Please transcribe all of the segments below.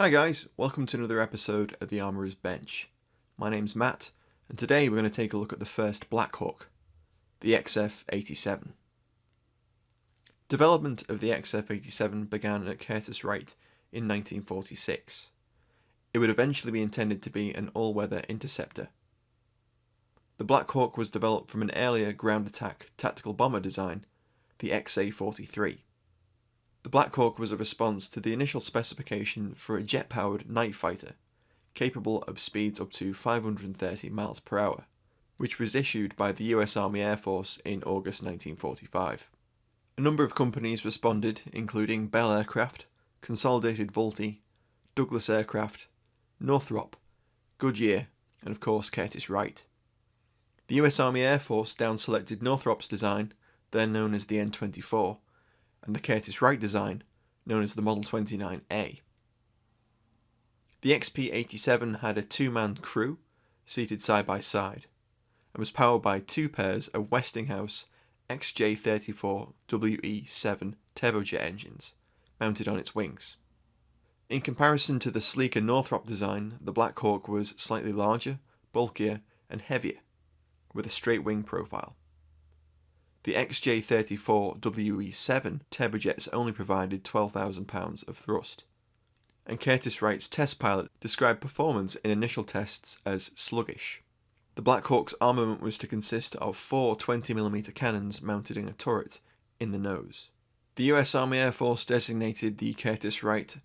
Hi guys, welcome to another episode of the Armourer's Bench. My name's Matt, and today we're going to take a look at the first Blackhawk, the XF-87. Development of the XF-87 began at Curtiss-Wright in 1946. It would eventually be intended to be an all-weather interceptor. The Blackhawk was developed from an earlier ground attack tactical bomber design, the XA-43. The Blackhawk was a response to the initial specification for a jet-powered night fighter, capable of speeds up to 530 miles per hour, which was issued by the US Army Air Force in August 1945. A number of companies responded, including Bell Aircraft, Consolidated Vultee, Douglas Aircraft, Northrop, Goodyear, and of course Curtiss-Wright. The US Army Air Force down-selected Northrop's design, then known as the N-24, and the Curtiss-Wright design, known as the Model 29A. The XP-87 had a two-man crew, seated side by side, and was powered by two pairs of Westinghouse XJ-34WE7 turbojet engines, mounted on its wings. In comparison to the sleeker Northrop design, the Blackhawk was slightly larger, bulkier, and heavier, with a straight wing profile. The XJ-34WE7 turbojets only provided 12,000 pounds of thrust, and Curtiss-Wright's test pilot described performance in initial tests as sluggish. The Blackhawk's armament was to consist of four 20mm cannons mounted in a turret in the nose. The US Army Air Force designated the Curtiss-Wright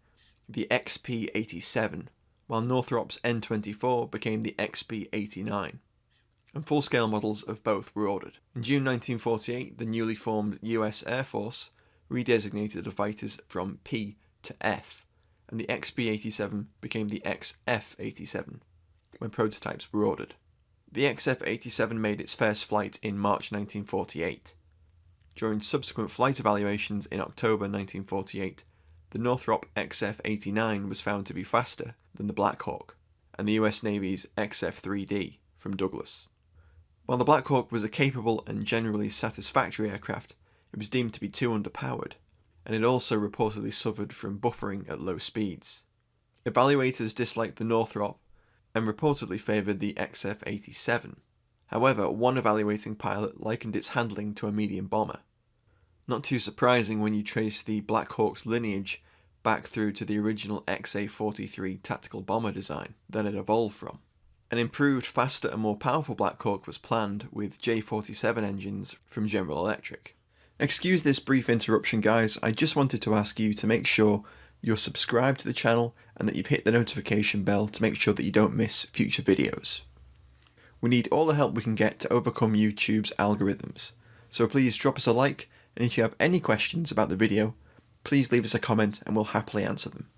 the XP-87, while Northrop's N-24 became the XP-89. And full-scale models of both were ordered. In June 1948, the newly formed US Air Force redesignated the fighters from P to F, and the XP-87 became the XF-87 when prototypes were ordered. The XF-87 made its first flight in March 1948. During subsequent flight evaluations in October 1948, the Northrop XF-89 was found to be faster than the Blackhawk and the US Navy's XF-3D from Douglas. While the Blackhawk was a capable and generally satisfactory aircraft, it was deemed to be too underpowered, and it also reportedly suffered from buffering at low speeds. Evaluators disliked the Northrop and reportedly favoured the XF-87. However, one evaluating pilot likened its handling to a medium bomber. Not too surprising when you trace the Blackhawk's lineage back through to the original XA-43 tactical bomber design that it evolved from. An improved, faster and more powerful Blackhawk was planned with J-47 engines from General Electric. Excuse this brief interruption guys, I just wanted to ask you to make sure you're subscribed to the channel and that you've hit the notification bell to make sure that you don't miss future videos. We need all the help we can get to overcome YouTube's algorithms, so please drop us a like, and if you have any questions about the video, please leave us a comment and we'll happily answer them.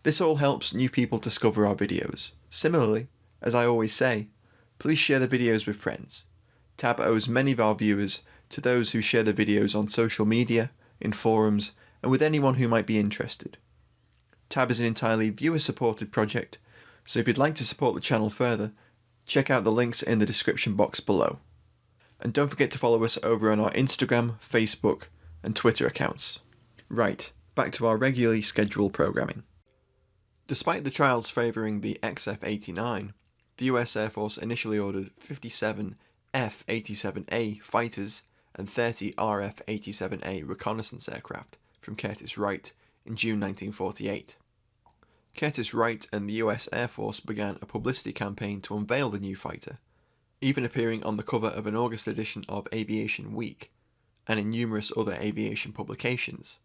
This all helps new people discover our videos. Similarly, as I always say, please share the videos with friends. Tab owes many of our viewers to those who share the videos on social media, in forums, and with anyone who might be interested. Tab is an entirely viewer-supported project, so if you'd like to support the channel further, check out the links in the description box below. And don't forget to follow us over on our Instagram, Facebook, and Twitter accounts. Right, back to our regularly scheduled programming. Despite the trials favouring the XF-89, the US Air Force initially ordered 57 F-87A fighters and 30 RF-87A reconnaissance aircraft from Curtiss-Wright in June 1948. Curtiss-Wright and the US Air Force began a publicity campaign to unveil the new fighter, even appearing on the cover of an August edition of Aviation Week, and in numerous other aviation publications.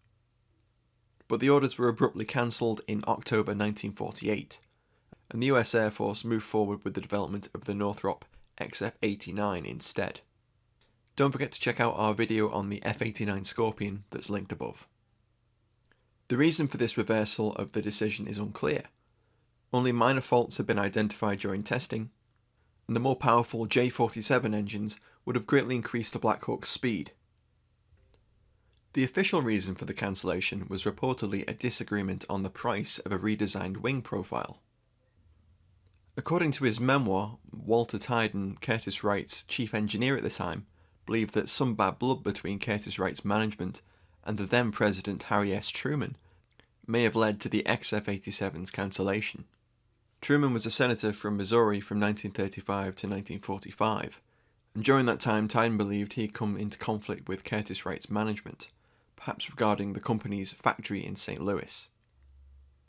But the orders were abruptly cancelled in October 1948, and the US Air Force moved forward with the development of the Northrop XF-89 instead. Don't forget to check out our video on the F-89 Scorpion that's linked above. The reason for this reversal of the decision is unclear. Only minor faults have been identified during testing, and the more powerful J-47 engines would have greatly increased the Blackhawk's speed. The official reason for the cancellation was reportedly a disagreement on the price of a redesigned wing profile. According to his memoir, Walter Tyden, Curtiss-Wright's chief engineer at the time, believed that some bad blood between Curtiss-Wright's management and the then President Harry S. Truman may have led to the XF-87's cancellation. Truman was a senator from Missouri from 1935 to 1945, and during that time Tyden believed he had come into conflict with Curtiss-Wright's management, perhaps regarding the company's factory in St. Louis.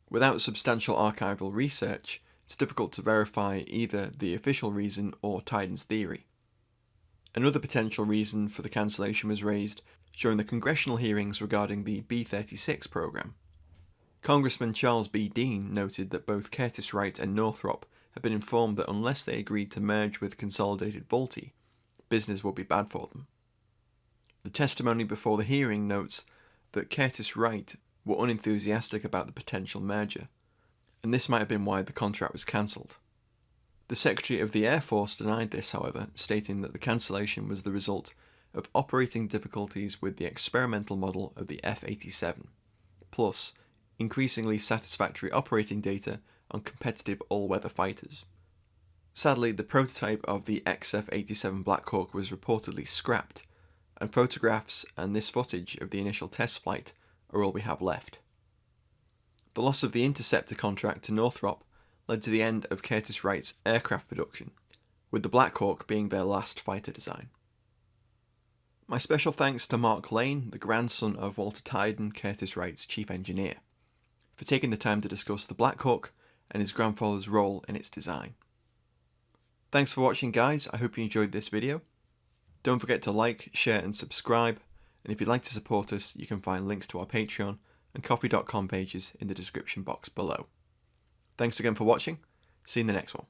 Without substantial archival research, it's difficult to verify either the official reason or Tyden's theory. Another potential reason for the cancellation was raised during the congressional hearings regarding the B-36 program. Congressman Charles B. Dean noted that both Curtiss-Wright and Northrop had been informed that unless they agreed to merge with Consolidated Vultee, business would be bad for them. The testimony before the hearing notes that Curtiss-Wright were unenthusiastic about the potential merger, and this might have been why the contract was cancelled. The Secretary of the Air Force denied this, however, stating that the cancellation was the result of operating difficulties with the experimental model of the F-87, plus increasingly satisfactory operating data on competitive all-weather fighters. Sadly, the prototype of the XF-87 Blackhawk was reportedly scrapped, and photographs and this footage of the initial test flight are all we have left. The loss of the interceptor contract to Northrop led to the end of Curtiss-Wright's aircraft production, with the Blackhawk being their last fighter design. My special thanks to Mark Lane, the grandson of Walter Tyden, Curtiss-Wright's chief engineer, for taking the time to discuss the Blackhawk and his grandfather's role in its design. Thanks for watching, guys. I hope you enjoyed this video. Don't forget to like, share and subscribe, and if you'd like to support us, you can find links to our Patreon and Ko-fi.com pages in the description box below. Thanks again for watching. See you in the next one.